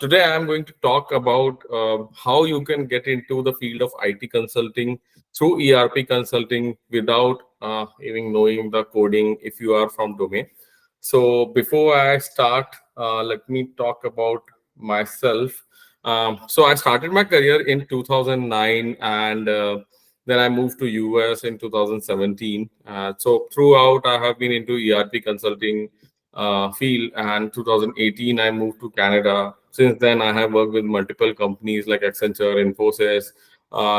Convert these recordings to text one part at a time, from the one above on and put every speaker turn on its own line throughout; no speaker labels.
Today, I'm going to talk about how you can get into the field of IT consulting through ERP consulting without even knowing the coding if you are from domain. So, before I start, let me talk about myself. So, I started my career in 2009 and then I moved to US in 2017. So, throughout, I have been into ERP consulting field. And 2018, I moved to Canada. Since then, I have worked with multiple companies like Accenture, Infosys,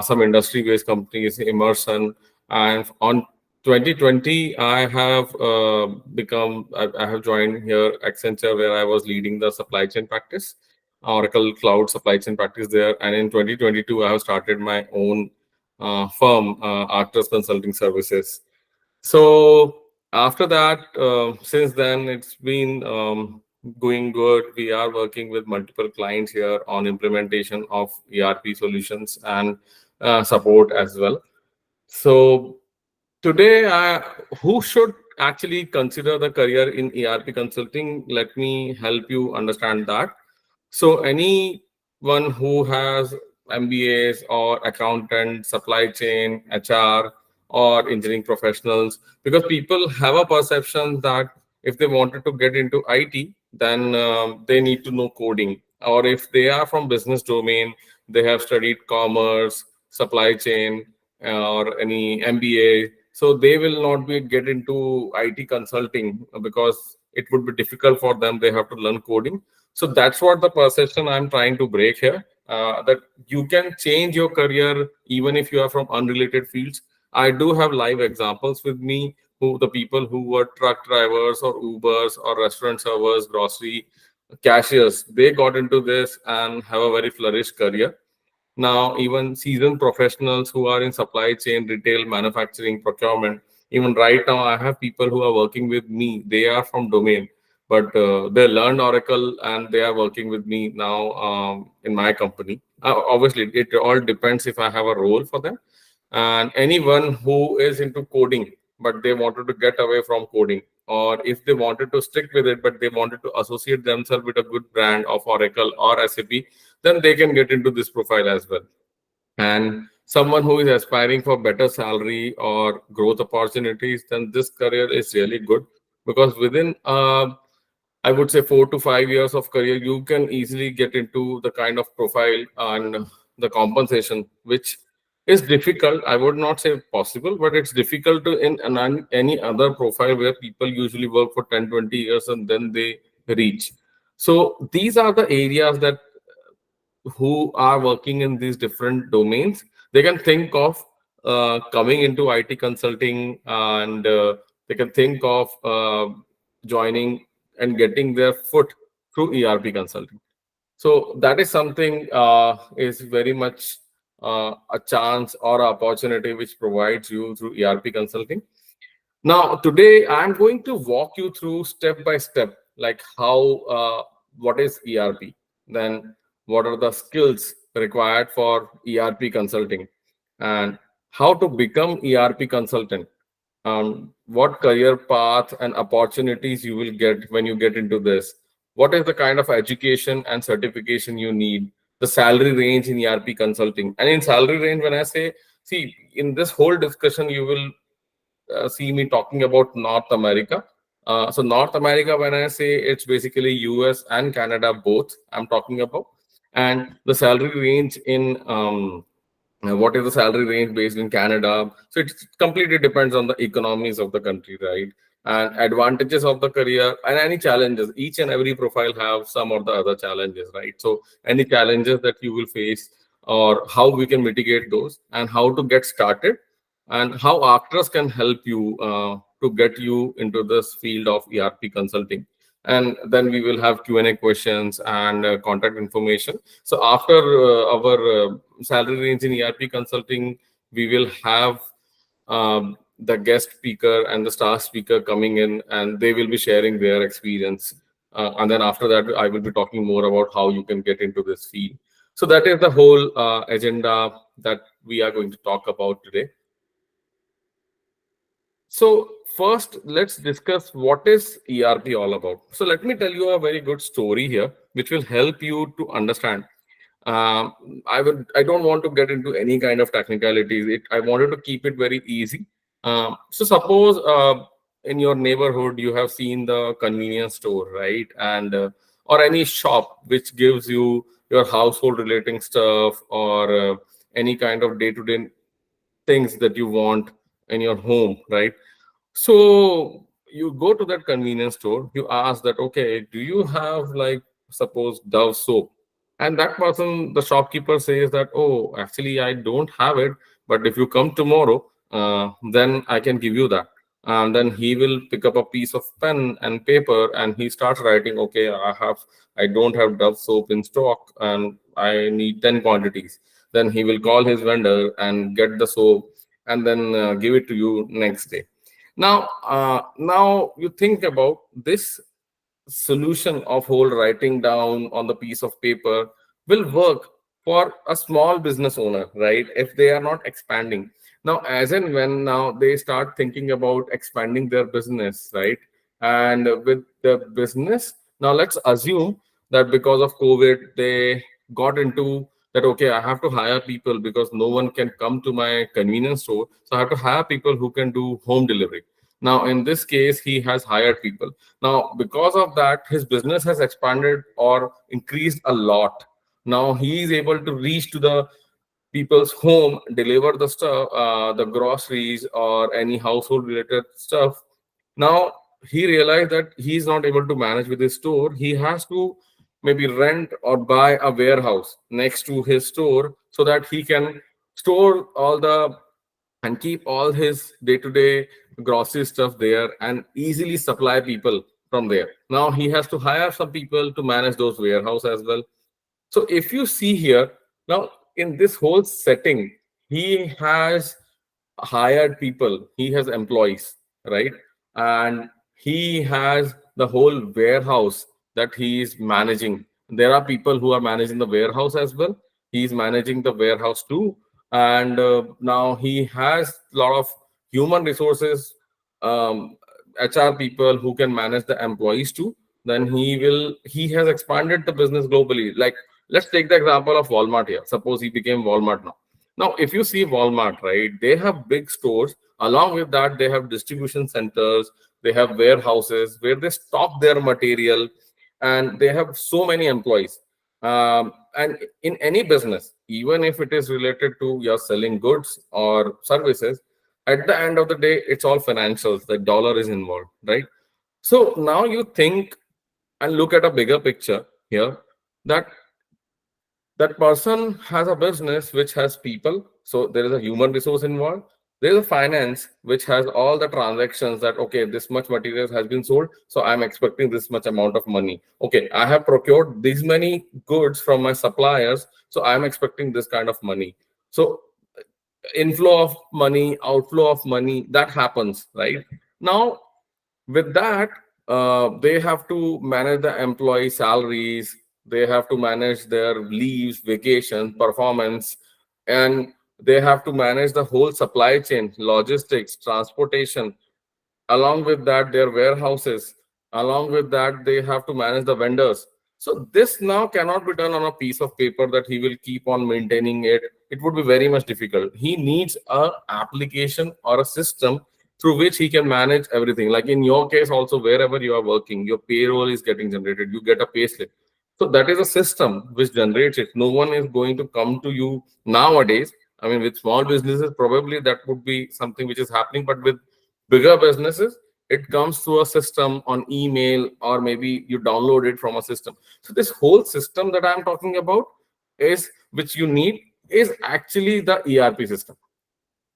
some industry-based companies, Emerson. And on 2020, I have I have joined here Accenture, where I was leading the supply chain practice, Oracle Cloud supply chain practice there. And in 2022, I have started my own firm, Arctus Consulting Services. So after that, since then, it's been going good. We are working with multiple clients here on implementation of ERP solutions and support as well. So today, who should actually consider the career in ERP consulting? Let me help you understand that. So anyone who has MBAs or accountant, supply chain, HR, or engineering professionals, because people have a perception that if they wanted to get into IT, then they need to know coding. Or if they are from business domain, they have studied commerce, supply chain, or any MBA. So they will not be get into IT consulting because it would be difficult for them. They have to learn coding. So that's what the perception I'm trying to break here. That you can change your career even if you are from unrelated fields. I do have live examples with me who the people who were truck drivers or Ubers or restaurant servers, grocery cashiers, they got into this and have a very flourished career. Now, even seasoned professionals who are in supply chain, retail, manufacturing, procurement, even right now, I have people who are working with me. They are from domain, but they learned Oracle and they are working with me now in my company. Obviously, it all depends if I have a role for them. And anyone who is into coding, but they wanted to get away from coding, or if they wanted to stick with it, but they wanted to associate themselves with a good brand of Oracle or SAP, then they can get into this profile as well. And someone who is aspiring for better salary or growth opportunities, then this career is really good because within I would say 4 to 5 years of career, you can easily get into the kind of profile and the compensation, which is difficult. I would not say possible, but it's difficult to in any other profile where people usually work for 10, 20 years and then they reach. So these are the areas that who are working in these different domains, they can think of coming into IT consulting and they can think of joining and getting their foot through ERP consulting. So that is something is very much a chance or opportunity which provides you through ERP consulting. Now, today I'm going to walk you through step by step, like how what is ERP, then what are the skills required for ERP consulting, and how to become ERP consultant, what career path and opportunities you will get when you get into this, what is the kind of education and certification you need, the salary range in ERP consulting. And in salary range, when I say, see, in this whole discussion, you will see me talking about North America. So North America, when I say it's basically US and Canada both, I'm talking about, and the salary range in what is the salary range based in Canada. So it completely depends on the economies of the country, right? And advantages of the career and any challenges. Each and every profile have some or the other challenges, right? So any challenges that you will face or how we can mitigate those and how to get started and how Arcturus can help you to get you into this field of ERP consulting. And then we will have Q&A questions and contact information. So after our salary range in ERP consulting, we will have the guest speaker and the star speaker coming in, and they will be sharing their experience. And then after that, I will be talking more about how you can get into this field. So that is the whole agenda that we are going to talk about today. So first, let's discuss what is ERP all about. So let me tell you a very good story here, which will help you to understand. I don't want to get into any kind of technicalities. I wanted to keep it very easy. So suppose in your neighborhood you have seen the convenience store, right? And or any shop which gives you your household relating stuff, or any kind of day-to-day things that you want in your home, right? So you go to that convenience store, you ask that, okay, do you have, like, suppose Dove soap? And that person, the shopkeeper, says that, oh, actually, I don't have it, but if you come tomorrow, then I can give you that. And then he will pick up a piece of pen and paper and he starts writing, okay, I don't have Dove soap in stock and I need 10 quantities. Then he will call his vendor and get the soap and then give it to you next day. Now you think about this solution of whole writing down on the piece of paper will work for a small business owner, right? If they are not expanding. Now, as and when now they start thinking about expanding their business, right? And with the business, now let's assume that because of COVID, they got into that, okay, I have to hire people because no one can come to my convenience store. So I have to hire people who can do home delivery. Now, in this case, he has hired people. Now, because of that, his business has expanded or increased a lot. Now he is able to reach to the people's home, deliver the stuff, the groceries or any household related stuff. Now he realized that he's not able to manage with his store. He has to maybe rent or buy a warehouse next to his store so that he can store all the and keep all his day-to-day grocery stuff there and easily supply people from there. Now he has to hire some people to manage those warehouse as well. So if you see here, now in this whole setting, he has hired people, he has employees, right? And he has the whole warehouse that he is managing. There are people who are managing the warehouse as well. He is managing the warehouse too. And now he has a lot of human resources, HR people who can manage the employees too. Then he has expanded the business globally. Like, let's take the example of Walmart here. Suppose he became Walmart now. Now, if you see Walmart, right, they have big stores. Along with that, they have distribution centers, they have warehouses where they stock their material, and they have so many employees. And in any business, even if it is related to your selling goods or services, at the end of the day, it's all financials. The dollar is involved, right? So now you think and look at a bigger picture here, that that person has a business which has people, so there is a human resource involved. There is a finance which has all the transactions, that okay, this much materials has been sold, so I'm expecting this much amount of money. Okay, I have procured these many goods from my suppliers, so I'm expecting this kind of money. So inflow of money, outflow of money, that happens, right? Now with that, they have to manage the employee salaries, they have to manage their leaves, vacation, performance, and they have to manage the whole supply chain, logistics, transportation. Along with that, their warehouses. Along with that, they have to manage the vendors. So this now cannot be done on a piece of paper that he will keep on maintaining it. It would be very much difficult. He needs a application or a system through which he can manage everything. Like in your case also, wherever you are working, your payroll is getting generated, you get a payslip. So that is a system which generates it. No one is going to come to you nowadays. I mean, with small businesses, probably that would be something which is happening, but with bigger businesses, it comes through a system on email, or maybe you download it from a system. So this whole system that I'm talking about is, which you need, is actually the ERP system.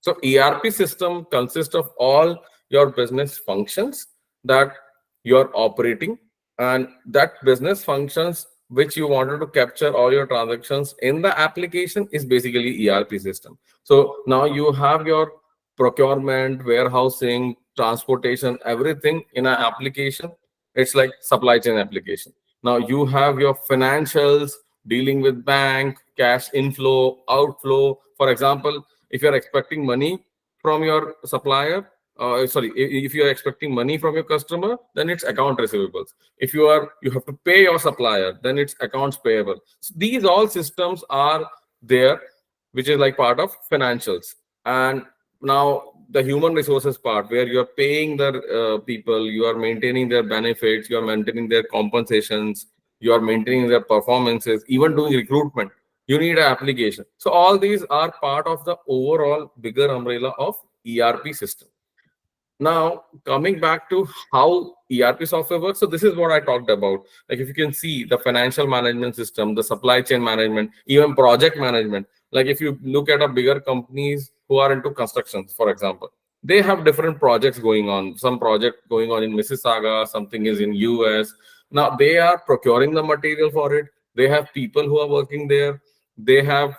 So ERP system consists of all your business functions that you're operating, and that business functions which you wanted to capture all your transactions in the application is basically ERP system. So now you have your procurement, warehousing, transportation, everything in an application. It's like supply chain application. Now you have your financials, dealing with bank, cash inflow, outflow. For example, if you're expecting money from your supplier, sorry, if you are expecting money from your customer, then it's account receivables. If you have to pay your supplier, then it's accounts payable. So these all systems are there, which is like part of financials. And now the human resources part, where you are paying the people, you are maintaining their benefits, you are maintaining their compensations, you are maintaining their performances, even doing recruitment, you need an application. So all these are part of the overall bigger umbrella of ERP system. Now, coming back to how ERP software works, so this is what I talked about. Like, if you can see the financial management system, the supply chain management, even project management. Like, if you look at a bigger companies who are into construction, for example, they have different projects going on. Some project going on in Mississauga, something is in US. Now they are procuring the material for it. They have people who are working there. They have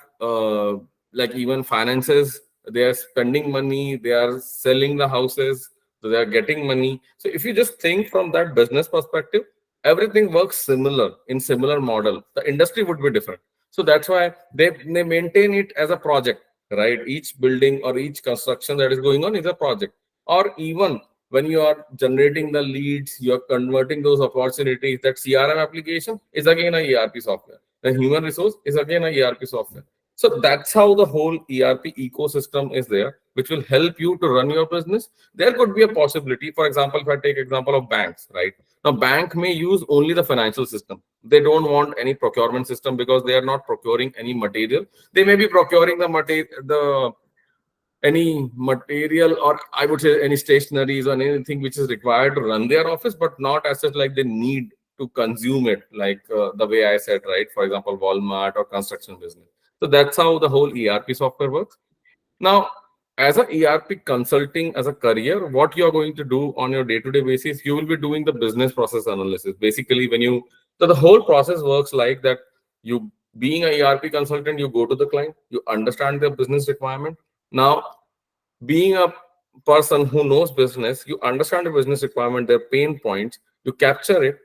like even finances. They are spending money. They are selling the houses, so they are getting money. So if you just think from that business perspective, everything works similar in similar model. The industry would be different. So that's why they maintain it as a project, right? Each building or each construction that is going on is a project. Or even when you are generating the leads, you are converting those opportunities. That CRM application is again a ERP software. The human resource is again a ERP software. So that's how the whole ERP ecosystem is there, which will help you to run your business. There could be a possibility. For example, if I take example of banks, right? Now, bank may use only the financial system. They don't want any procurement system because they are not procuring any material. They may be procuring the material, any material, or I would say any stationaries or anything which is required to run their office, but not as such like they need to consume it, like the way I said, right? For example, Walmart or construction business. So that's how the whole ERP software works. Now, as a ERP consulting as a career, what you're going to do on your day-to-day basis, you will be doing the business process analysis. Basically, so the whole process works like that. You, being a ERP consultant, you go to the client, you understand their business requirement. Now, being a person who knows business, you understand the business requirement, their pain points, you capture it,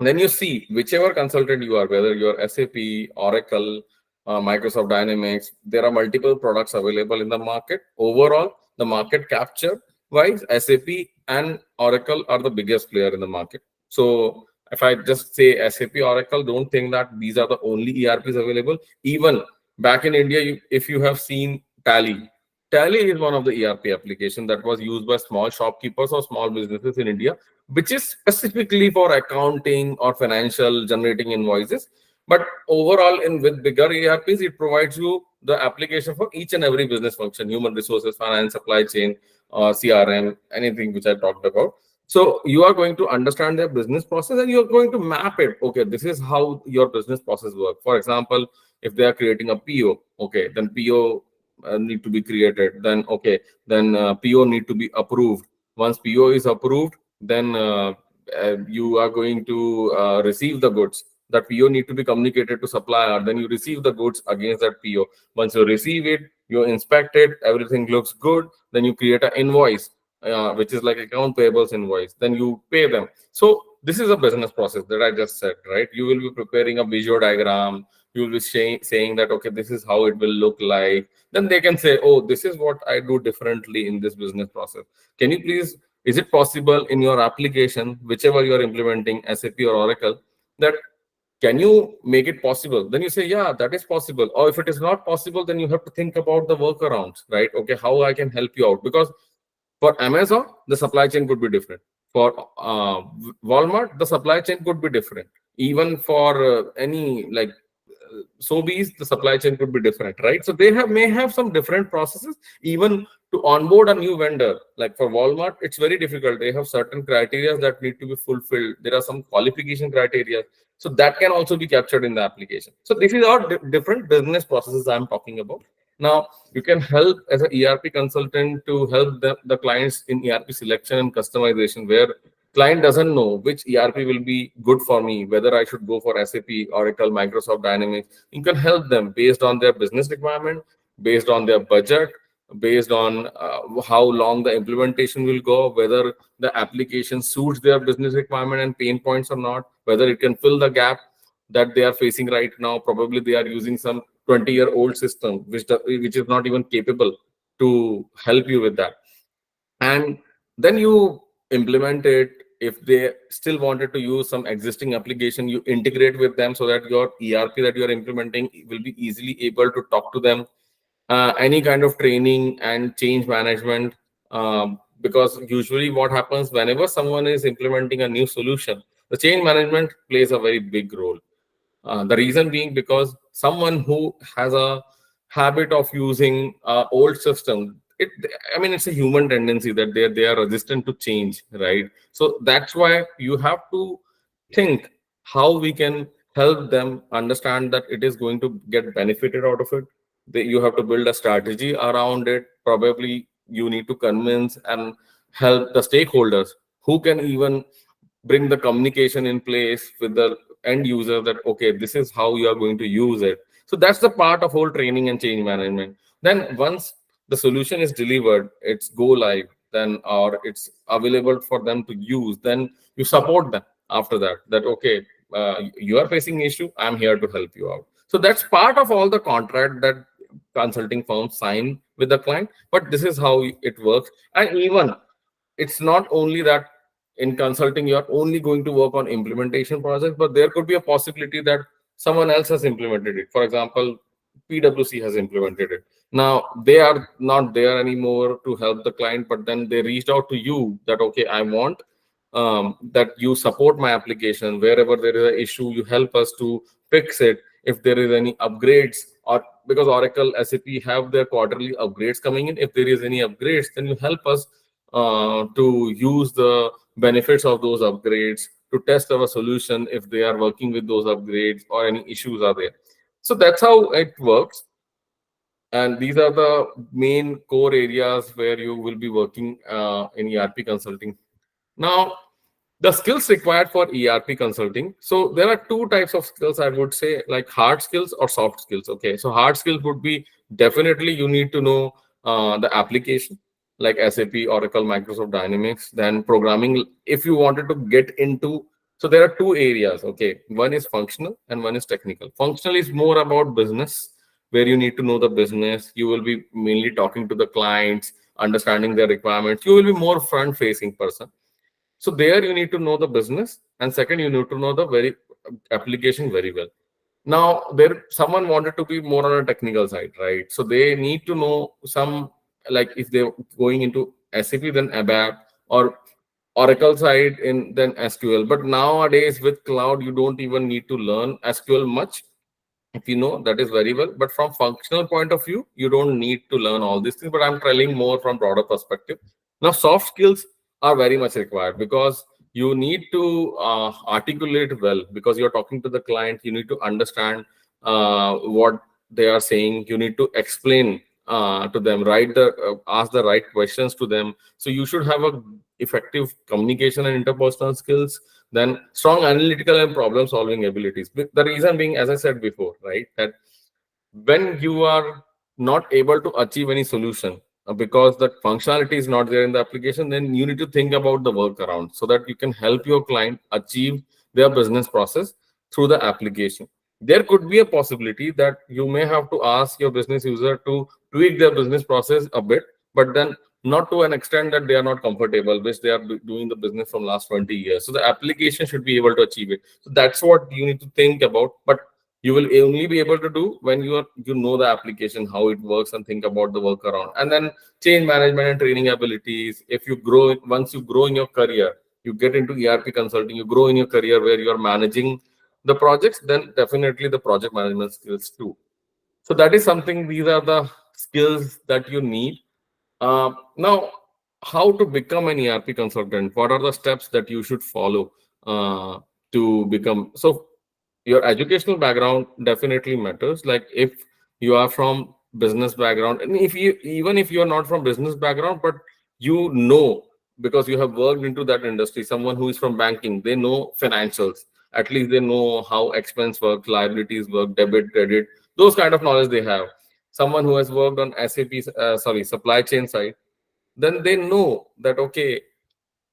then you see whichever consultant you are, whether you're SAP, Oracle, Microsoft Dynamics, there are multiple products available in the market. Overall, the market capture wise, SAP and Oracle are the biggest player in the market. So if I just say SAP, Oracle, don't think that these are the only ERPs available. Even back in India, if you have seen Tally, Tally is one of the ERP application that was used by small shopkeepers or small businesses in India, which is specifically for accounting or financial generating invoices. But overall, in with bigger ERPs, it provides you the application for each and every business function: human resources, finance, supply chain, CRM, anything which I talked about. So you are going to understand their business process and you're going to map it. Okay, this is how your business process works. For example, if they are creating a PO, okay, then PO need to be created. Then okay, then PO need to be approved. Once PO is approved, then you are going to receive the goods. That PO need to be communicated to supplier. Then you receive the goods against that PO. Once you receive it, you inspect it, everything looks good. Then you create an invoice, which is like account payables invoice. Then you pay them. So this is a business process that I just said, right? You will be preparing a visual diagram. You will be saying that, okay, this is how it will look like. Then they can say, oh, this is what I do differently in this business process. Can you please, is it possible in your application, whichever you are implementing, SAP or Oracle, that can you make it possible? Then you say, yeah, that is possible. Or if it is not possible, then you have to think about the workarounds, right? Okay, how I can help you out? Because for Amazon, the supply chain could be different. For Walmart, the supply chain could be different. Even for any like Sobeys, the supply chain could be different, right? So they may have some different processes. Even to onboard a new vendor, like for Walmart, it's very difficult. They have certain criteria that need to be fulfilled. There are some qualification criteria. So that can also be captured in the application. So this is all different business processes I'm talking about. Now, you can help as an ERP consultant to help the clients in ERP selection and customization, where client doesn't know which ERP will be good for me, whether I should go for SAP, Oracle, Microsoft Dynamics. You can help them based on their business requirement, based on their budget, based on how long the implementation will go, whether the application suits their business requirement and pain points or not, whether it can fill the gap that they are facing right now. Probably they are using some 20-year-old system which is not even capable to help you with that. and then you implement it. If they still wanted to use some existing application, you integrate with them so that your ERP that you are implementing will be easily able to talk to them. Any kind of training and change management, because usually what happens whenever someone is implementing a new solution, the change management plays a very big role. The reason being because someone who has a habit of using old system, I mean, it's a human tendency that they are resistant to change, right? So that's why you have to think how we can help them understand that it is going to get benefited out of it. You have to build a strategy around it. Probably you need to convince and help the stakeholders who can even bring the communication in place with the end user that okay, this is how you are going to use it. So that's the part of whole training and change management. Then once the solution is delivered, it's go live, then or it's available for them to use, then you support them after that, that okay, you are facing issue, I'm here to help you out. So that's part of all the contract that consulting firms sign with the client. But this is how it works. And even it's not only that in consulting you're only going to work on implementation projects, but there could be a possibility that someone else has implemented it. For example, PwC has implemented it. Now they are not there anymore to help the client, but then they reached out to you that okay, I want that you support my application. Wherever there is an issue, you help us to fix it. If there is any upgrades, or because Oracle, SAP have their quarterly upgrades coming in, if there is any upgrades, then you help us to use the benefits of those upgrades, to test our solution if they are working with those upgrades or any issues are there. So that's how it works. And these are the main core areas where you will be working in ERP consulting. Now, the skills required for ERP consulting. So there are two types of skills, I would say, like hard skills or soft skills. Okay, so hard skills would be definitely you need to know the application like SAP, Oracle, Microsoft Dynamics. Then programming, if you wanted to get into, so there are two areas. Okay, one is functional and one is technical. Functional is more about business, where you need to know the business. You will be mainly talking to the clients, understanding their requirements. You will be more front facing person. So there you need to know the business, and second you need to know the very application very well. Now there someone wanted to be more on a technical side, right? So they need to know some, like if they're going into SAP, then ABAP, or Oracle side in then SQL. But nowadays with cloud, you don't even need to learn SQL much. If you know, that is very well. But from functional point of view, you don't need to learn all these things. But I'm telling more from broader perspective. Now soft skills are very much required, because you need to articulate well, because you're talking to the client. You need to understand what they are saying. You need to explain to them, ask the right questions to them. So you should have a effective communication and interpersonal skills, then strong analytical and problem solving abilities. The reason being, as I said before, right, that when you are not able to achieve any solution because the functionality is not there in the application, then you need to think about the workaround so that you can help your client achieve their business process through the application. There could be a possibility that you may have to ask your business user to tweak their business process a bit, but then not to an extent that they are not comfortable, which they are doing the business from last 20 years. So the application should be able to achieve it. So that's what you need to think about. But you will only be able to do when you know the application, how it works, and think about the workaround. And then change management and training abilities. If you grow, once you grow in your career, you get into ERP consulting, you grow in your career where you are managing the projects, then definitely the project management skills too. So that is something, these are the skills that you need. Now, how to become an ERP consultant? What are the steps that you should follow to become? So your educational background definitely matters. Like if you are from business background, and if you, even if you are not from business background, but you know, because you have worked into that industry, someone who is from banking, they know financials. At least they know how expense works, liabilities work, debit, credit, those kind of knowledge they have. Someone who has worked on SAP, supply chain side, then they know that okay,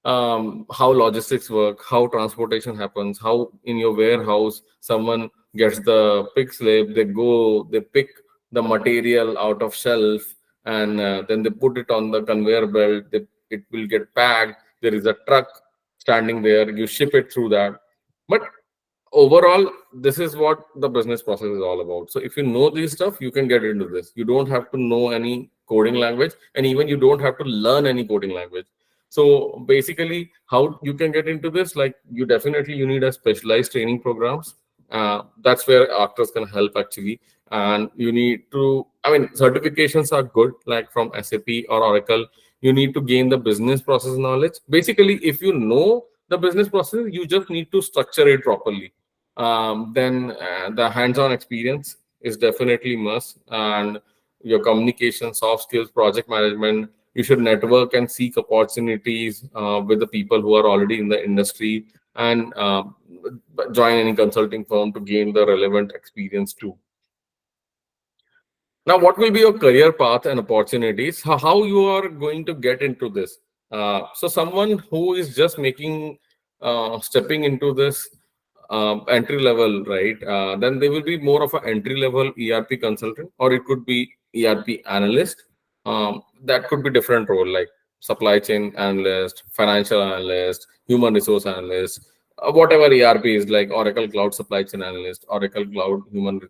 how logistics work, how transportation happens, how in your warehouse someone gets the pick slip, they go, they pick the material out of shelf, and then they put it on the conveyor belt, they it will get packed. There is a truck standing there. You ship it through that. But overall, this is what the business process is all about. So if you know these stuff, you can get into this. You don't have to know any coding language, and even you don't have to learn any coding language. So basically, how you can get into this, like you need a specialized training programs. That's where Arctus can help actually. And you need to, I mean, certifications are good, like from SAP or Oracle. You need to gain the business process knowledge. Basically, if you know the business process, you just need to structure it properly. Then the hands-on experience is definitely must, and your communication, soft skills, project management. You should network and seek opportunities with the people who are already in the industry, and join any consulting firm to gain the relevant experience too. Now, what will be your career path and opportunities? How you are going to get into this? So, someone who is just stepping into this entry level, right? Then they will be more of an entry level ERP consultant, or it could be ERP analyst. That could be different role, like supply chain analyst, financial analyst, human resource analyst, whatever ERP is, like Oracle Cloud Supply Chain Analyst, Oracle Cloud Human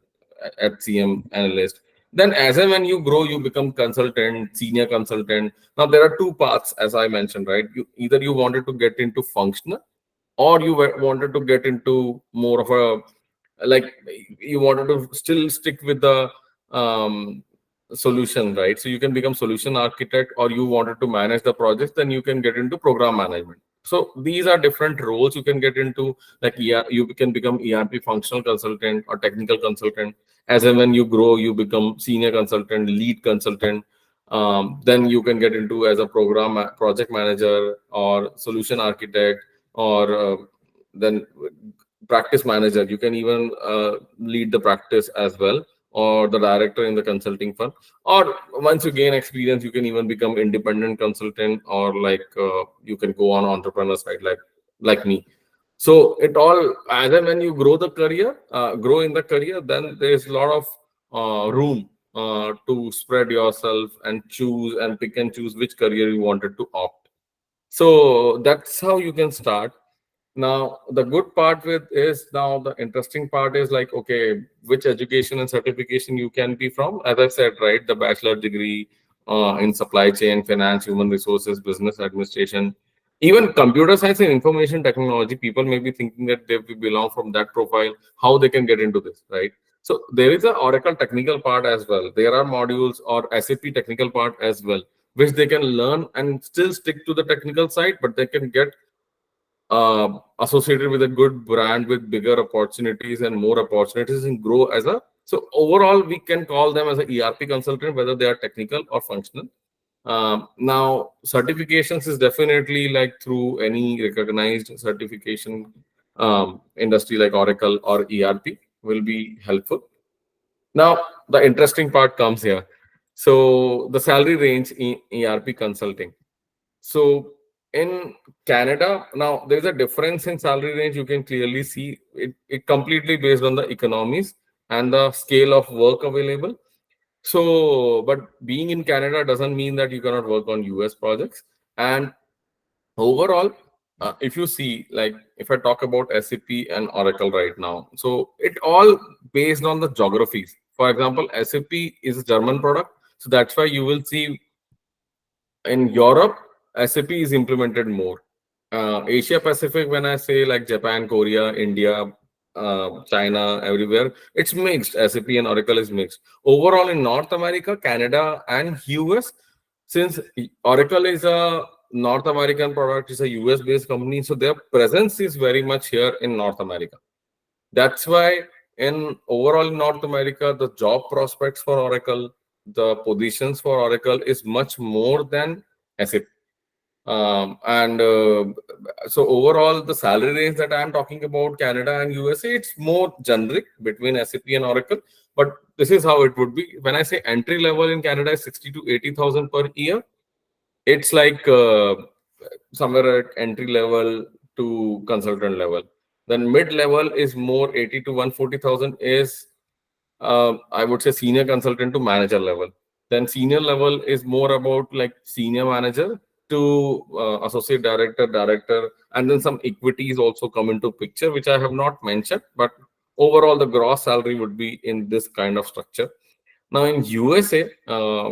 HCM Analyst. Then as and when you grow, you become consultant, senior consultant. Now there are two paths, as I mentioned, right? Either you wanted to get into functional, or you wanted to get into more of a, like, you wanted to still stick with the solution, right? So you can become solution architect, or you wanted to manage the projects, then you can get into program management. So these are different roles you can get into. Like you can become ERP functional consultant or technical consultant. As and when you grow, you become senior consultant, lead consultant. Then you can get into as a project manager or solution architect, or then practice manager. You can even lead the practice as well, or the director in the consulting firm. Or once you gain experience, you can even become independent consultant, or like you can go on entrepreneur side, like me. So it all, as and when you grow in the career, then there's a lot of room to spread yourself and choose and pick and choose which career you wanted to opt. So that's how you can start. Now, the good part with is, now the interesting part is, like, okay, which education and certification you can be from. As I said, right, the bachelor degree in supply chain, finance, human resources, business administration, even computer science and information technology. People may be thinking that they belong from that profile. How they can get into this, right? So there is a Oracle technical part as well. There are modules or SAP technical part as well, which they can learn and still stick to the technical side, but they can get associated with a good brand with bigger opportunities and more opportunities, and grow as a, so overall we can call them as a ERP consultant, whether they are technical or functional. Now certifications is definitely like through any recognized certification industry like Oracle or ERP will be helpful. Now the interesting part comes here. So the salary range in ERP consulting. So in Canada, now there's a difference in salary range. You can clearly see it completely based on the economies and the scale of work available. So, but being in Canada doesn't mean that you cannot work on US projects. And overall, if you see, like, if I talk about SAP and Oracle right now, so it all based on the geographies. For example, SAP is a German product. So that's why you will see in Europe, SAP is implemented more. Asia Pacific, when I say like Japan, Korea, India, China, everywhere, it's mixed. SAP and Oracle is mixed. Overall, in North America, Canada, and US, since Oracle is a North American product, is a US based company, so their presence is very much here in North America. That's why in overall North America, the job prospects for Oracle, the positions for Oracle is much more than SAP. And so overall, the salary range that I'm talking about, Canada and USA, it's more generic between SAP and Oracle. But this is how it would be. When I say entry level in Canada is 60 to 80,000 per year, it's like somewhere at entry level to consultant level. Then mid level is more 80 to 140,000 is I would say senior consultant to manager level. Then senior level is more about like senior manager, to associate director, director, and then some equities also come into picture, which I have not mentioned. But overall, the gross salary would be in this kind of structure. Now in USA,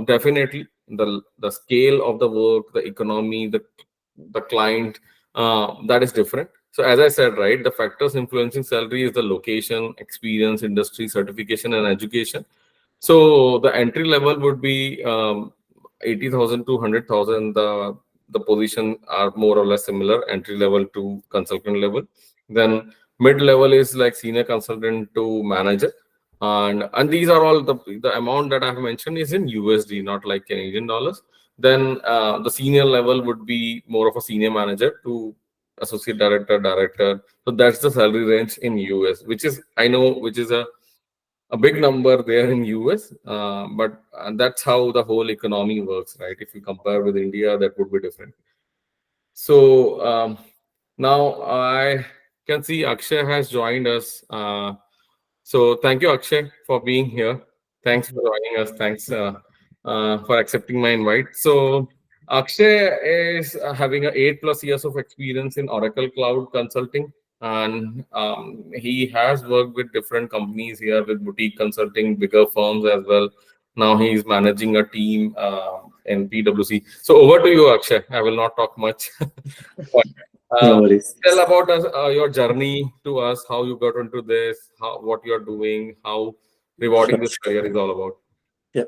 definitely the scale of the work, the economy, the client, that is different. So as I said, right, the factors influencing salary is the location, experience, industry, certification, and education. So the entry level would be 80,000 to 100,000. The position are more or less similar, entry level to consultant level. Then mid level is like senior consultant to manager, and these are all the amount that I have mentioned is in USD, not like Canadian dollars. Then the senior level would be more of a senior manager to associate director, director. So that's the salary range in US, which is, I know, which is a big number there in US, but that's how the whole economy works, right? If you compare with India, that would be different. So now I can see Akshay has joined us. So thank you, Akshay, for being here. Thanks for joining us. Thanks for accepting my invite. So Akshay is having a 8+ years of experience in Oracle Cloud Consulting, and he has worked with different companies here with boutique consulting, bigger firms as well. Now he is managing a team in PwC. So over to you, Akshay. I will not talk much. But,
No worries.
tell about us, your journey to us, how you got into this, how what you're doing, how rewarding
Sure.
this career is all about.
Yeah.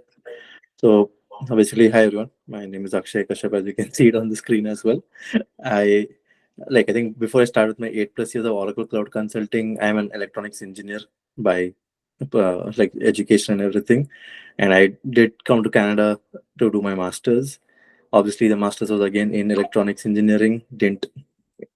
So basically, hi everyone. My name is Akshay Kashyap, as you can see it on the screen as well. I I think before I start with my 8+ years of Oracle Cloud Consulting, I'm an electronics engineer by education and everything. And I did come to Canada to do my masters. Obviously, the masters was again in electronics engineering. Didn't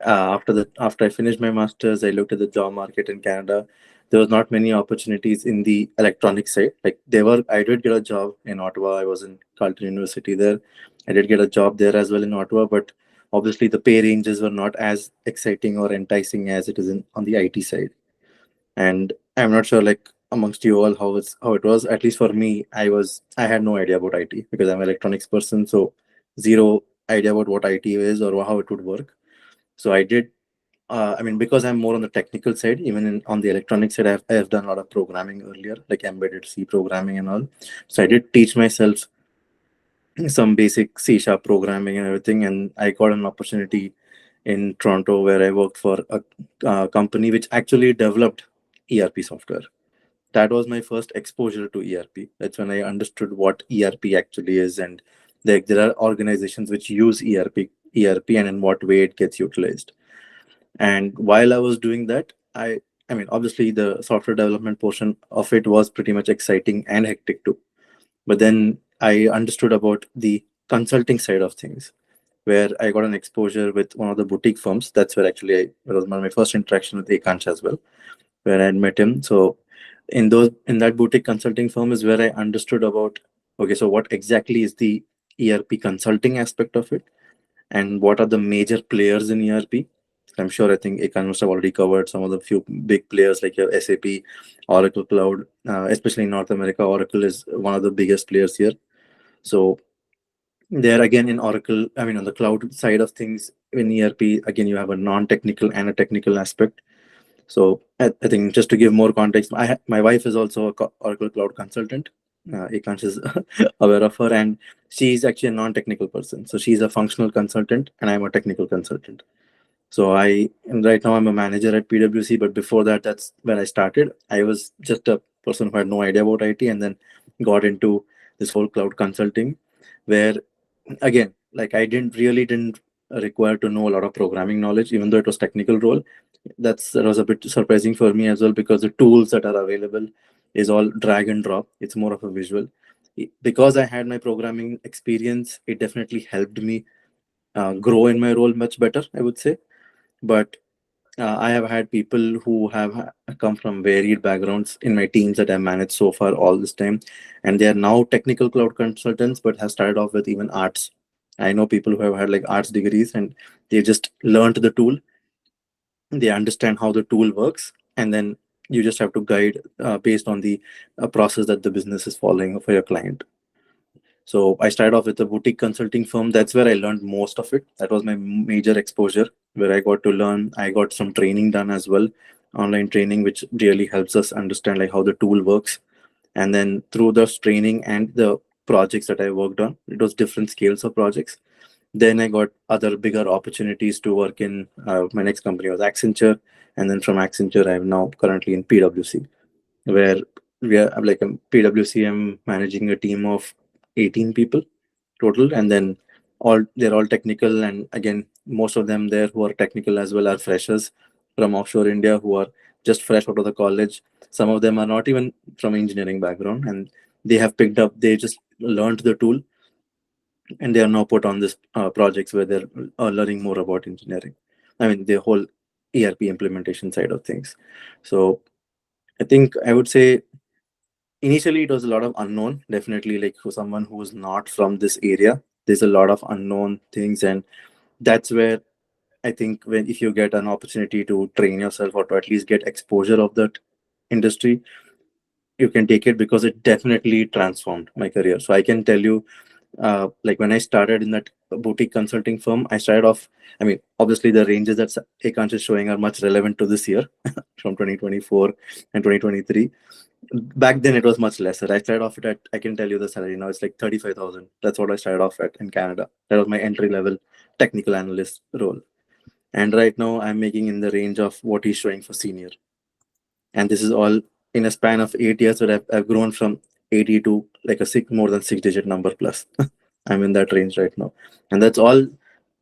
After I finished my masters, I looked at the job market in Canada. There was not many opportunities in the electronic side. Like there were, I did get a job in Ottawa. I was in Carleton University there. I did get a job there as well in Ottawa, but obviously the pay ranges were not as exciting or enticing as it is on the IT side. And I'm not sure like amongst you all how it was. At least for me, I had no idea about IT because I'm an electronics person, so zero idea about what IT is or how it would work. So I did. I mean, because I'm more on the technical side, even on the electronic side, I have done a lot of programming earlier, like embedded C programming and all. So I did teach myself some basic C sharp programming and everything. And I got an opportunity in Toronto where I worked for a company which actually developed ERP software. That was my first exposure to ERP. That's when I understood what ERP actually is, and there are organizations which use ERP, and in what way it gets utilized. And while I was doing that, I mean, obviously the software development portion of it was pretty much exciting and hectic too. But then I understood about the consulting side of things, where I got an exposure with one of the boutique firms. That's where actually it was my first interaction with Ekansh as well, where I had met him. So in that boutique consulting firm is where I understood about, okay, so what exactly is the ERP consulting aspect of it, and what are the major players in ERP. I'm sure I think Ekan must have already covered some of the few big players like your SAP, Oracle Cloud, especially in North America. Oracle is one of the biggest players here. So there again in Oracle, I mean on the cloud side of things in ERP, again you have a non-technical and a technical aspect. So I think just to give more context, my wife is also a Oracle Cloud consultant. Ekansh is aware of her, and she's actually a non-technical person. So she's a functional consultant, and I'm a technical consultant. So right now I'm a manager at PwC, but before that, that's when I started. I was just a person who had no idea about IT, and then got into this whole cloud consulting, where again, like I didn't require to know a lot of programming knowledge, even though it was technical role. That was a bit surprising for me as well, because the tools that are available is all drag and drop. It's more of a visual. Because I had my programming experience, it definitely helped me grow in my role much better, I would say. But I have had people who have come from varied backgrounds in my teams that I've managed so far all this time, and they are now technical cloud consultants, but have started off with even arts. I know people who have had like arts degrees, and they just learned the tool. They understand how the tool works, and then you just have to guide based on the process that the business is following for your client. So I started off with a boutique consulting firm. That's where I learned most of it. That was my major exposure, where I got to learn. I got some training done as well, online training, which really helps us understand like how the tool works. And then through those training and the projects that I worked on, it was different scales of projects. Then I got other bigger opportunities to work in. My next company was Accenture, and then from Accenture, I'm now currently in PwC, where we are like a PwC. I'm managing a team of 18 people total, and then they're all technical. And again, most of them there who are technical as well are freshers from offshore India who are just fresh out of the college. Some of them are not even from engineering background, and they have picked up. They just learned the tool, and they are now put on this projects where they're learning more about engineering. I mean, the whole ERP implementation side of things. So I think I would say initially it was a lot of unknown. Definitely, like for someone who is not from this area, there's a lot of unknown things, and that's where I think when if you get an opportunity to train yourself or to at least get exposure of that industry, you can take it because it definitely transformed my career. So I can tell you, like when I started in that boutique consulting firm, I started off. I mean, obviously the ranges that Ekant is showing are much relevant to this year, from 2024 and 2023. Back then, it was much lesser. I started off at, I can tell you the salary now, it's like 35,000. That's what I started off at in Canada. That was my entry level technical analyst role. And right now, I'm making in the range of what he's showing for senior. And this is all in a span of 8 years where I've grown from 80 to like a more than 6 digit number plus. I'm in that range right now. And that's all.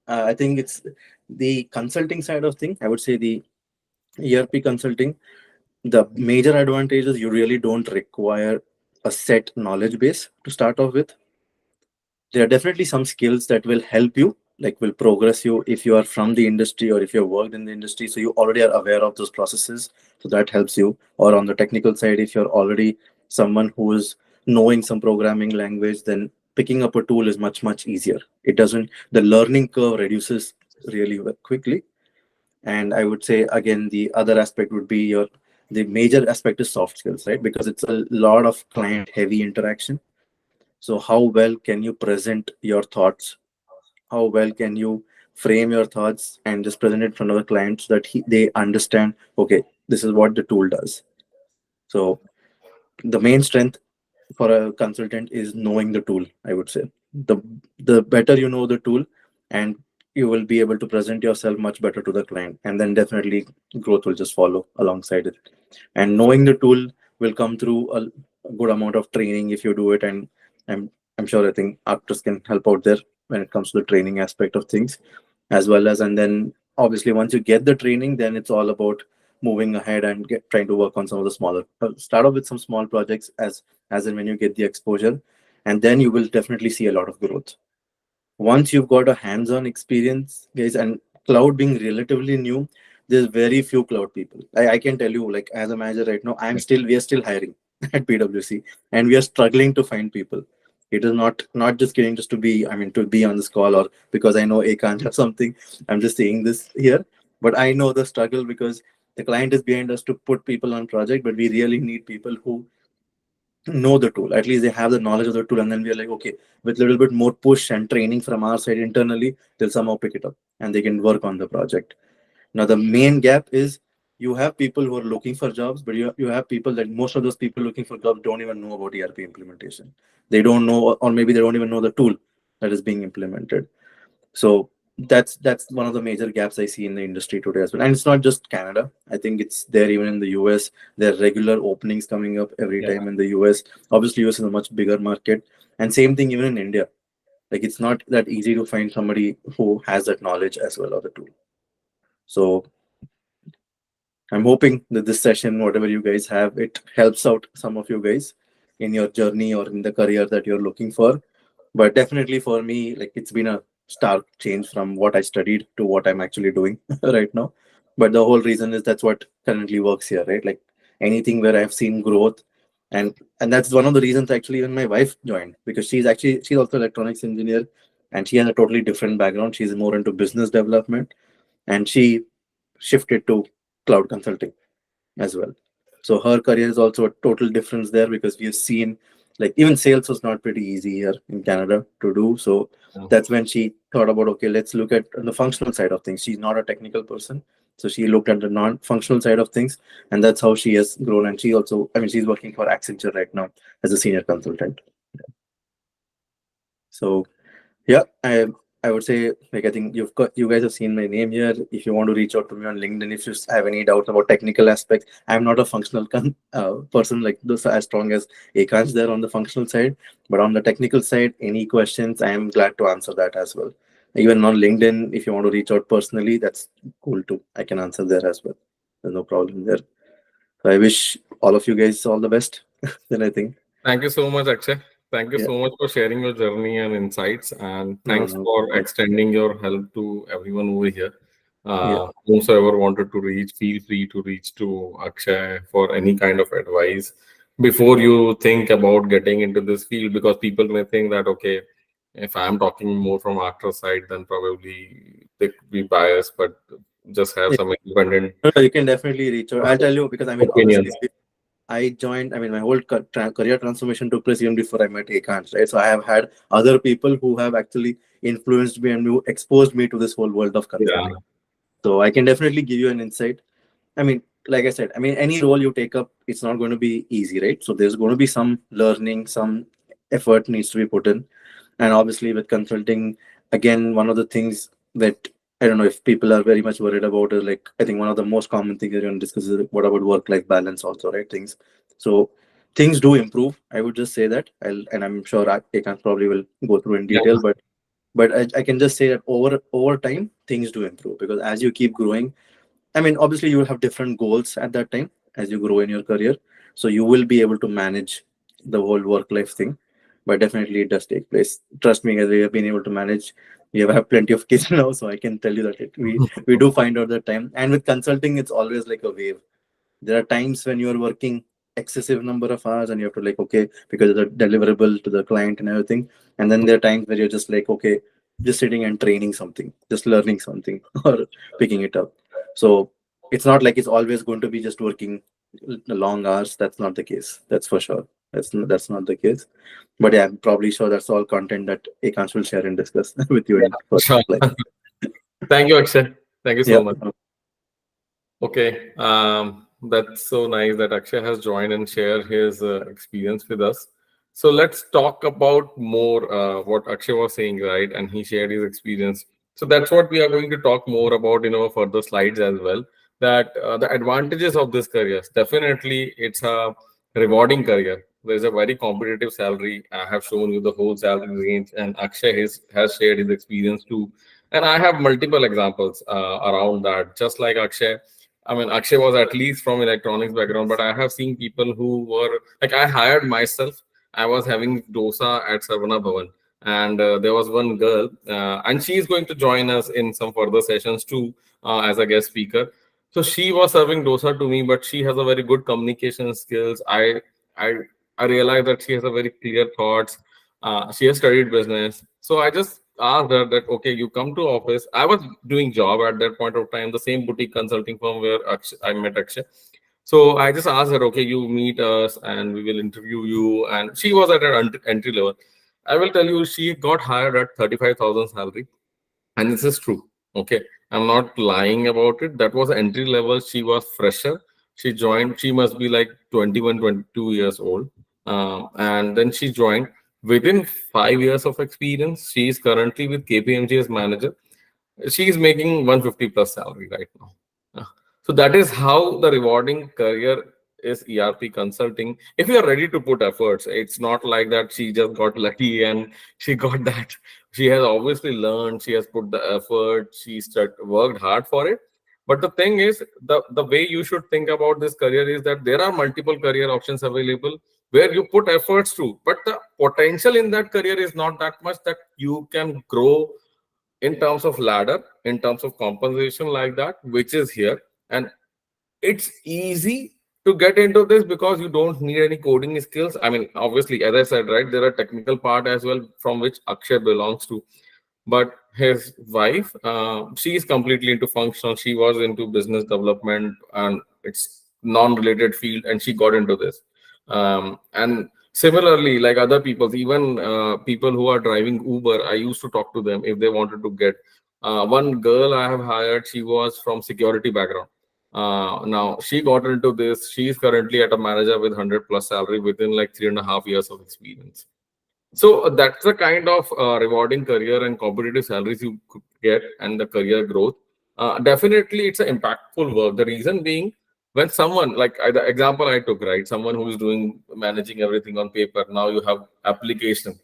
I think it's the consulting side of thing. I would say the ERP consulting, the major advantage is you really don't require a set knowledge base to start off with. There are definitely some skills that will help you, like will progress you if you are from the industry or if you've worked in the industry, so you already are aware of those processes, so that helps you. Or on the technical side, if you're already someone who is knowing some programming language, then picking up a tool is much easier. It doesn't, the learning curve reduces really quickly. And I would say again, the other aspect would be the major aspect is soft skills, right? Because it's a lot of client heavy interaction. So how well can you present your thoughts? How well can you frame your thoughts and just present it in front of the client so that they understand, okay, this is what the tool does. So the main strength for a consultant is knowing the tool. I would say the better you know the tool, and you will be able to present yourself much better to the client, and then definitely growth will just follow alongside it. And knowing the tool will come through a good amount of training if you do it. And I'm sure I think Arctus can help out there when it comes to the training aspect of things as well as. And then obviously once you get the training, then it's all about moving ahead and trying to work on some of the smaller start off with some small projects as and when you get the exposure, and then you will definitely see a lot of growth once you've got a hands-on experience, guys. And cloud being relatively new, there's very few cloud people. I can tell you, like as a manager right now, we are still hiring at PwC, and we are struggling to find people. It is not just getting just to be, I mean, to be on this call or because I know A can't have something. I'm just saying this here, but I know the struggle because the client is behind us to put people on project, but we really need people who know the tool. At least they have the knowledge of the tool, and then we are like, okay, with a little bit more push and training from our side internally, they'll somehow pick it up and they can work on the project. Now the main gap is you have people who are looking for jobs, but you have people that most of those people looking for jobs don't even know about ERP implementation. They don't know, or maybe they don't even know the tool that is being implemented. So that's one of the major gaps I see in the industry today as well. And it's not just Canada. I think it's there even in the US. There are regular openings coming up every time in the US. Obviously, US is a much bigger market. And same thing even in India. Like it's not that easy to find somebody who has that knowledge as well of the tool. So I'm hoping that this session, whatever you guys have, it helps out some of you guys in your journey or in the career that you're looking for. But definitely for me, like it's been a stark change from what I studied to what I'm actually doing right now. But the whole reason is that's what currently works here, right? Like anything where I've seen growth, and that's one of the reasons actually when my wife joined, because she's also electronics engineer, and she has a totally different background. She's more into business development, and she shifted to cloud consulting as well. So her career is also a total difference there because we have seen like even sales was not pretty easy here in Canada to do. So that's when she thought about, okay, let's look at the functional side of things. She's not a technical person, so she looked at the non-functional side of things, and that's how she has grown. And she also, I mean, she's working for Accenture right now as a senior consultant. So yeah, I would say, like, I think you guys have seen my name here. If you want to reach out to me on LinkedIn, if you have any doubts about technical aspects, I'm not a functional person like this as strong as Ekansh there on the functional side, but on the technical side, any questions, I am glad to answer that as well. Even on LinkedIn, if you want to reach out personally, that's cool too. I can answer there as well. There's no problem there. So I wish all of you guys all the best. Then I think.
Thank you so much, Akshay. Thank you
Yeah.
so much for sharing your journey and insights, and
No,
thanks
no.
for extending your help to everyone over here.
Yeah.
Whomsoever wanted to reach, feel free to reach to Akshay for any kind of advice before you think about getting into this field, because people may think that, okay, if I'm talking more from actor side, then probably they could be biased, but just have some independent
No, no, you can definitely reach out. I'll tell you because I mean,
opinions.
obviously, I joined. I mean, my whole career transformation took place even before I met Ekant, right? So I have had other people who have actually influenced me and who exposed me to this whole world of
Yeah.
consulting. So I can definitely give you an insight. I mean, like I said, I mean, any role you take up, it's not going to be easy, right? So there's going to be some learning, some effort needs to be put in. And obviously, with consulting, again, one of the things that I don't know if people are very much worried about is, like, I think one of the most common things everyone discusses is what about work-life balance also, right? So things do improve. I would just say that, and I'm sure Ekant probably will go through in
Yeah.
detail, but I can just say that over time things do improve, because as you keep growing, I mean, obviously you will have different goals at that time as you grow in your career. So you will be able to manage the whole work life thing. But definitely it does take place. Trust me, as we have been able to manage, we have plenty of kids now, so I can tell you that we do find out that time. And with consulting, it's always like a wave. There are times when you are working excessive number of hours and you have to, like, okay, because of the deliverable to the client and everything. And then there are times where you're just like, okay, just sitting and training something, just learning something or picking it up. So it's not like it's always going to be just working the long hours. That's not the case. That's for sure. That's not the case. But yeah, I'm probably sure that's all content that Ekans will share and discuss with you in first
Sure.
like.
Thank you, Akshay. Thank you so
Yeah.
much. Okay, that's so nice that Akshay has joined and shared his experience with us. So let's talk about more what Akshay was saying, right? And he shared his experience. So that's what we are going to talk more about in our further slides as well. That the advantages of this career. Definitely, it's a rewarding career. There's a very competitive salary. I have shown you the whole salary range, and Akshay has shared his experience too. And I have multiple examples around that. Just like Akshay, I mean, Akshay was at least from electronics background, but I have seen people who were like, I hired myself. I was having dosa at Sarvana Bhavan, and there was one girl, and she is going to join us in some further sessions too, as a guest speaker. So she was serving dosa to me, but she has a very good communication skills. I, I realized that she has a very clear thoughts. She has studied business, so I just asked her that, okay, you come to office. I was doing job at that point of time, the same boutique consulting firm where I met Akshay. So I just asked her, okay, you meet us and we will interview you. And she was at an entry level. I will tell you, she got hired at 35,000 salary, and this is true. Okay, I'm not lying about it. That was entry level. She was fresher. She joined. She must be like 21, 22 years old. And then she joined. Within 5 years of experience, she is currently with KPMG as manager. She is making 150 plus salary right now. So that is how the rewarding career is ERP consulting. If you are ready to put efforts, it's not like that she just got lucky and she got that. She has obviously learned, she has put the effort, worked hard for it. But the thing is, the way you should think about this career is that there are multiple career options available where you put efforts to, but the potential in that career is not that much that you can grow in terms of ladder, in terms of compensation like that, which is here. And it's easy to get into this because you don't need any coding skills. I mean, obviously, as I said, right, there are technical part as well from which Akshay belongs to. But his wife, she is completely into functional. She was into business development and it's non-related field, and she got into this. And Similarly, like other people, even people who are driving Uber, I used to talk to them if they wanted to get. One girl I have hired, she was from security background. Now she got into this. She is currently at a manager with 100 plus salary within like 3.5 years of experience. So that's the kind of rewarding career and competitive salaries you could get and the career growth. Definitely, it's an impactful work. The reason being, when someone like the example I took, right, someone who is doing managing everything on paper, now you have application.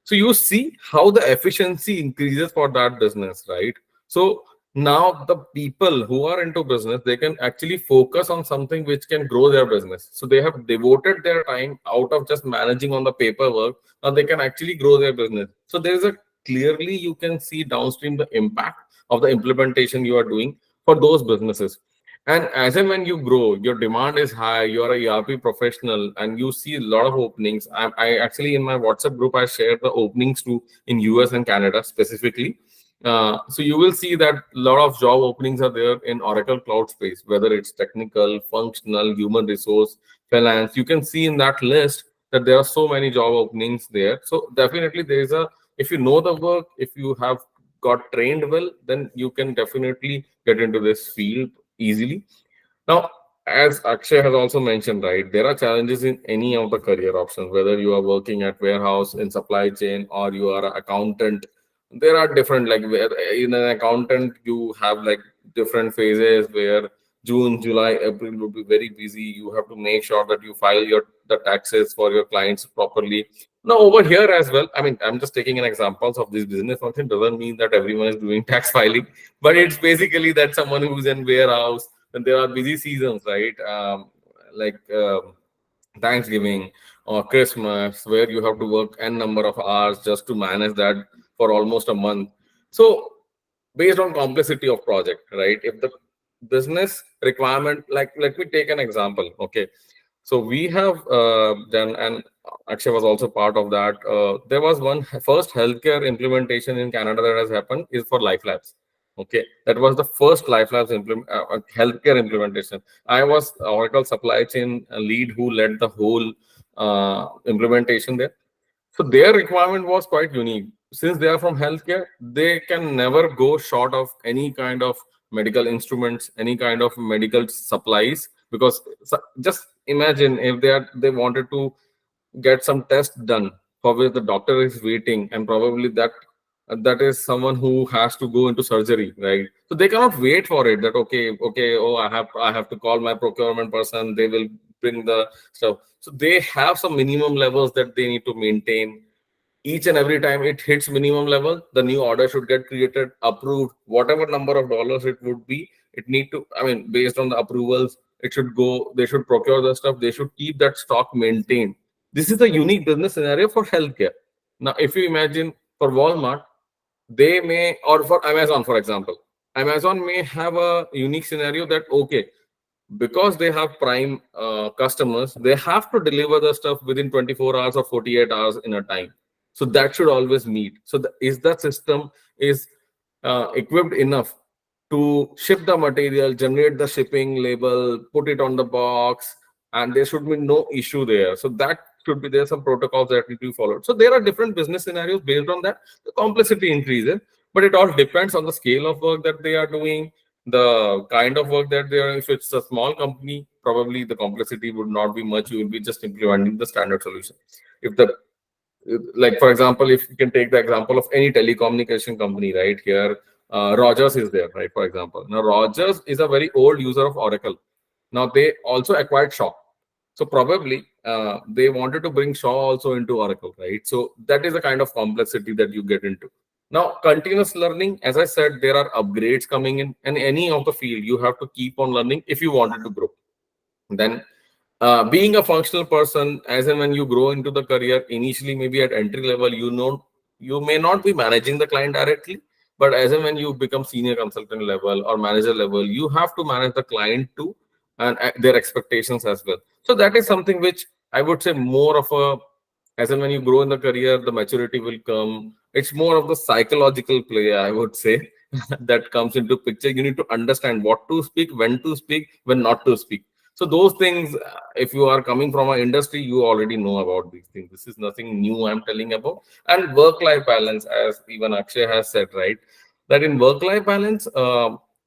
So you see how the efficiency increases for that business, right? So now the people who are into business, they can actually focus on something which can grow their business. So they have devoted their time out of just managing on the paperwork. Now they can actually grow their business. So there is a clearly you can see downstream the impact of the implementation you are doing for those businesses. And as and when you grow, your demand is high, you're a ERP professional, and you see a lot of openings. I actually, in my WhatsApp group, I share the openings too in US and Canada specifically. So you will see that a lot of job openings are there in Oracle Cloud space, whether it's technical, functional, human resource, finance. You can see in that list that there are so many job openings there. So definitely there is a, if you know the work, if you have got trained well, then you can definitely get into this field easily. Now, as Akshay has also mentioned, right, there are challenges in any of the career options, whether you are working at warehouse in supply chain or you are an accountant. There are different, like in an accountant, you have like different phases where June, July, April will be very busy. You have to make sure that you file your the taxes for your clients properly. Now, over here as well, I mean, I'm just taking an examples of this business function. Doesn't mean that everyone is doing tax filing, but it's basically that someone who's in warehouse, and there are busy seasons, right? Like Thanksgiving or Christmas, where you have to work n number of hours just to manage that for almost a month. So, based on complexity of project, right? If the business requirement, like let me take an example, okay? So we have done, and Akshay was also part of that. There was one first healthcare implementation in Canada that has happened is for Life Labs. Okay, that was the first Life Labs healthcare implementation. I was Oracle supply chain lead who led the whole implementation there. So their requirement was quite unique. Since they are from healthcare, they can never go short of any kind of medical instruments, any kind of medical supplies. Because just imagine if they wanted to get some test done for which the doctor is waiting, and probably that is someone who has to go into surgery, right? So they cannot wait for it. That okay, oh, I have to call my procurement person. They will bring the stuff. So they have some minimum levels that they need to maintain. Each and every time it hits minimum level, the new order should get created, approved, whatever number of dollars it would be. It need to, I mean, based on the approvals, it should go. They should procure the stuff. They should keep that stock maintained. This is a unique business scenario for healthcare. Now, if you imagine for Walmart, they may, or for Amazon, for example, Amazon may have a unique scenario that okay, because they have prime customers, they have to deliver the stuff within 24 hours or 48 hours in a time. So that should always meet. So is that system is equipped enough to ship the material, generate the shipping label, put it on the box, and there should be no issue there. So that should be there, some protocols that need to be followed. So there are different business scenarios based on that. The complexity increases, but it all depends on the scale of work that they are doing, the kind of work that they are. If it's a small company, probably the complexity would not be much. You will be just implementing the standard solution. If the, like for example, if you can take the example of any telecommunication company, right? Here Rogers is there, right? For example, now Rogers is a very old user of Oracle. Now they also acquired Shaw, so probably they wanted to bring Shaw also into Oracle, right? So that is the kind of complexity that you get into. Now, continuous learning, as I said, there are upgrades coming in, and any of the field you have to keep on learning if you wanted to grow. Then, being a functional person, as and when you grow into the career, initially maybe at entry level, you may not be managing the client directly, but as and when you become senior consultant level or manager level, you have to manage the client too, and their expectations as well. So that is something which I would say more of a, as and when you grow in the career, the maturity will come. It's more of the psychological play, I would say, that comes into picture. You need to understand what to speak, when not to speak. So those things, if you are coming from an industry, you already know about these things. This is nothing new I'm telling about. And work-life balance, as even Akshay has said, right? That in work-life balance,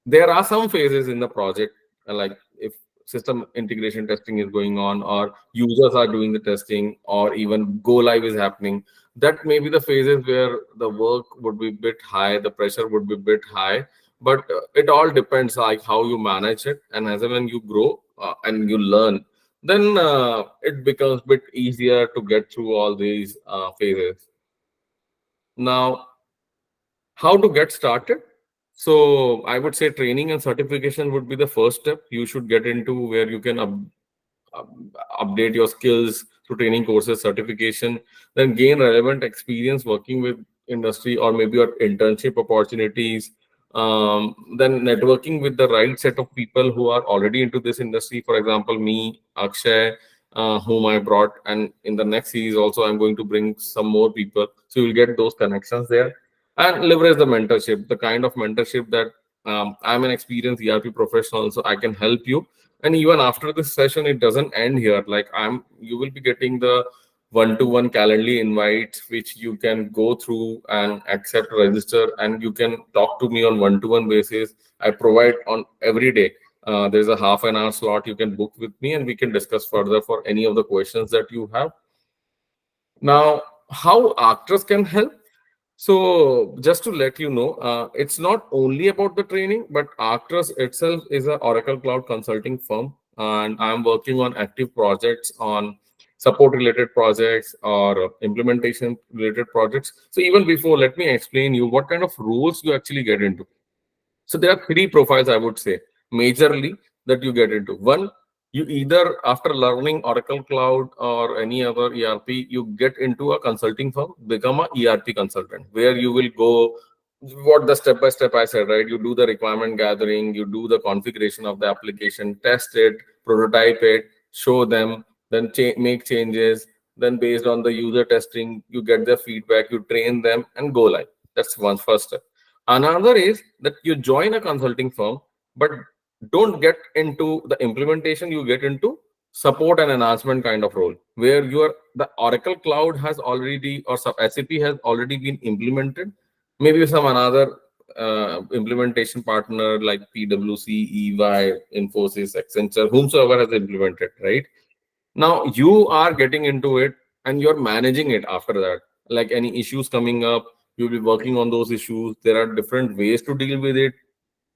there are some phases in the project, like if system integration testing is going on, or users are doing the testing, or even go live is happening. That may be the phases where the work would be a bit high, the pressure would be a bit high, but it all depends like how you manage it. And as and when you grow and you learn, then it becomes a bit easier to get through all these phases. Now, how to get started? So I would say training and certification would be the first step. You should get into where you can update your skills through training courses, certification, then gain relevant experience working with industry or maybe your internship opportunities. Then networking with the right set of people who are already into this industry. For example, me, Akshay, whom I brought, and in the next series also I'm going to bring some more people. So you'll get those connections there, and leverage the mentorship, the kind of mentorship that I'm an experienced ERP professional, so I can help you. And even after this session, it doesn't end here. Like you will be getting the one-to-one Calendly invites, which you can go through and accept, register, and you can talk to me on one-to-one basis. I provide on every day. There's a half an hour slot you can book with me, and we can discuss further for any of the questions that you have. Now, how Arcturus can help? So just to let you know, it's not only about the training, but Arcturus itself is an Oracle Cloud consulting firm, and I'm working on active projects on support related projects or implementation related projects. So even before, let me explain you what kind of roles you actually get into. So there are three profiles, I would say, majorly that you get into. One, you either after learning Oracle Cloud or any other ERP, you get into a consulting firm, become a ERP consultant, where you will go what the step by step I said, right? You do the requirement gathering, you do the configuration of the application, test it, prototype it, show them, then make changes. Then based on the user testing, you get their feedback, you train them and go live. That's one first step. Another is that you join a consulting firm, but don't get into the implementation, you get into support and enhancement kind of role, where the Oracle Cloud has already, or SAP has already been implemented, maybe some another implementation partner like PwC, EY, Infosys, Accenture, whomsoever has implemented, right? Now you are getting into it and you're managing it after that. Like any issues coming up, you'll be working on those issues. There are different ways to deal with it.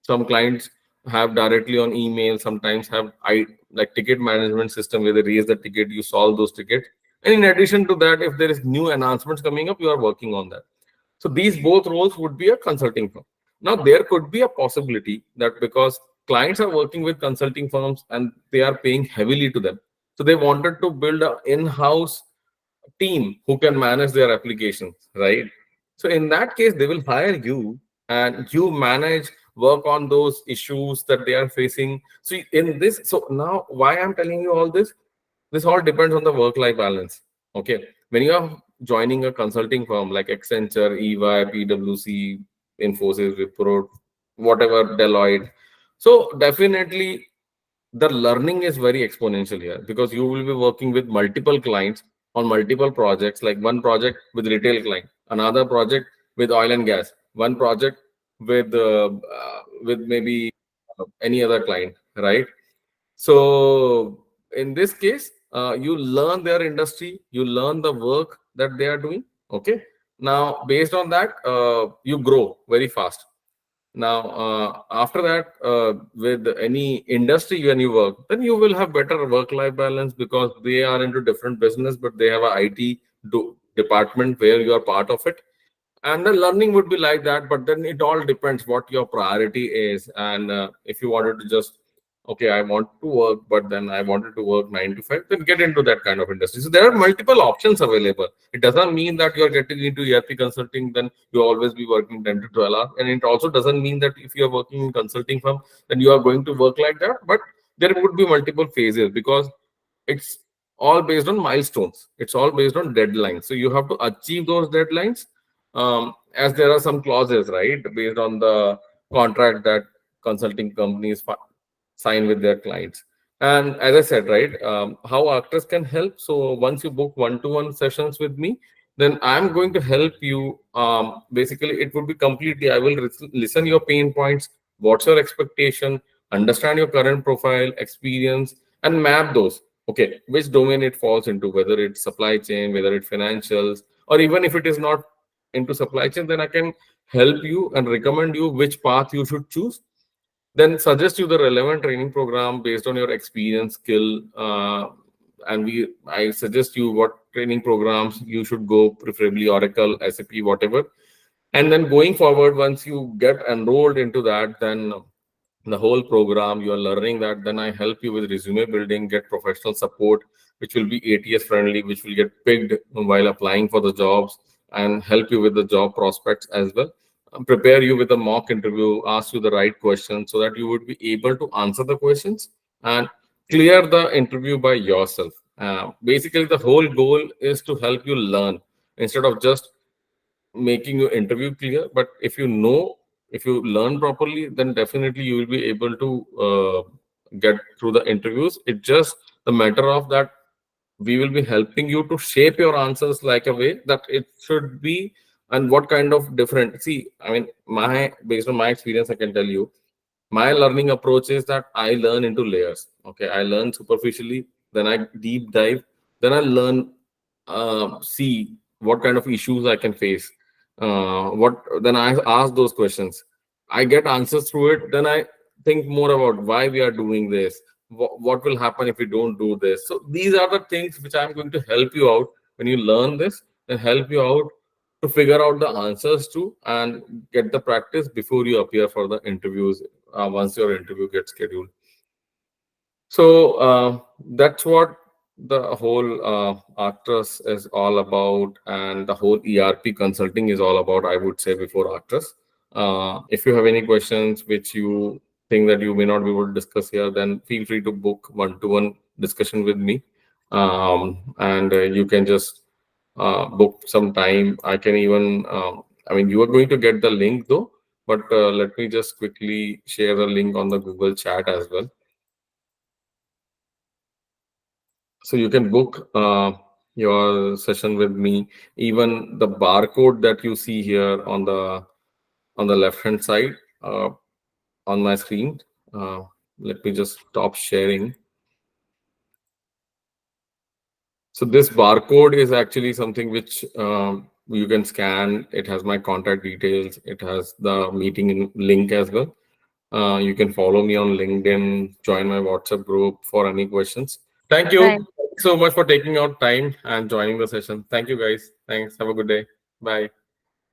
Some clients have directly on email, sometimes have like ticket management system where they raise the ticket, you solve those tickets. And in addition to that, if there is new announcements coming up, you are working on that. So these both roles would be a consulting firm. Now there could be a possibility that because clients are working with consulting firms and they are paying heavily to them, so they wanted to build an in-house team who can manage their applications, right? So in that case, they will hire you and you manage, work on those issues that they are facing. So in this, so now why I'm telling you all this all depends on the work-life balance. Okay. When you are joining a consulting firm like Accenture, EY, PwC, Infosys, Wipro, whatever, Deloitte. So definitely the learning is very exponential here because you will be working with multiple clients on multiple projects, like one project with retail client, another project with oil and gas, one project with maybe any other client, right? So in this case, you learn their industry, you learn the work that they are doing. Okay. Now, based on that, you grow very fast. Now, after that, with any industry when you work, then you will have better work-life balance because they are into different business, but they have a IT department where you are part of it. And the learning would be like that, but then it all depends what your priority is. And if you wanted to just, okay, I want to work, but then I wanted to work 9 to 5, then get into that kind of industry. So there are multiple options available. It doesn't mean that you're getting into ERP consulting, then you always be working 10 to 12 hours. And it also doesn't mean that if you're working in consulting firm, then you are going to work like that. But there would be multiple phases because it's all based on milestones. It's all based on deadlines. So you have to achieve those deadlines, as there are some clauses, right, based on the contract that consulting companies sign with their clients. And as I said, right, how actors can help. So once you book one-to-one sessions with me, then I'm going to help you. Basically, it would be completely, I will listen your pain points, what's your expectation, understand your current profile, experience, and map those. Okay, which domain it falls into, whether it's supply chain, whether it's financials, or even if it is not into supply chain, then I can help you and recommend you which path you should choose, then suggest you the relevant training program based on your experience, skill, and I suggest you what training programs you should go, preferably Oracle, SAP, whatever. And then going forward, once you get enrolled into that, then the whole program you are learning that, then I help you with resume building, get professional support, which will be ATS friendly, which will get picked while applying for the jobs, and help you with the job prospects as well. Prepare you with a mock interview, ask you the right questions so that you would be able to answer the questions and clear the interview by yourself. Basically, the whole goal is to help you learn instead of just making your interview clear. But if you learn properly, then definitely you will be able to get through the interviews. It's just the matter of that we will be helping you to shape your answers like a way that it should be, and what kind of different, see, I mean, my based on my experience, I can tell you my learning approach is that I learn into layers. Okay, I learn superficially, then I deep dive, then I learn, see what kind of issues I can face. What then I ask those questions, I get answers through it. Then I think more about why we are doing this. What will happen if we don't do this? So these are the things which I'm going to help you out when you learn this, and help you out to figure out the answers to and get the practice before you appear for the interviews, once your interview gets scheduled. So that's what the whole Actress is all about, and the whole ERP consulting is all about, I would say, before Actress. If you have any questions which you think that you may not be able to discuss here, then feel free to book one-to-one discussion with me. And you can just book some time. I can even, I mean, you are going to get the link though, but let me just quickly share the link on the Google chat as well. So you can book your session with me. Even the barcode that you see here on the left hand side on my screen. Let me just stop sharing. So this barcode is actually something which you can scan. It has my contact details. It has the meeting link as well. You can follow me on LinkedIn, join my WhatsApp group for any questions. Thank you.
Right.
Thank you so much for taking out time and joining the session. Thank you, guys. Thanks. Have a good day. Bye.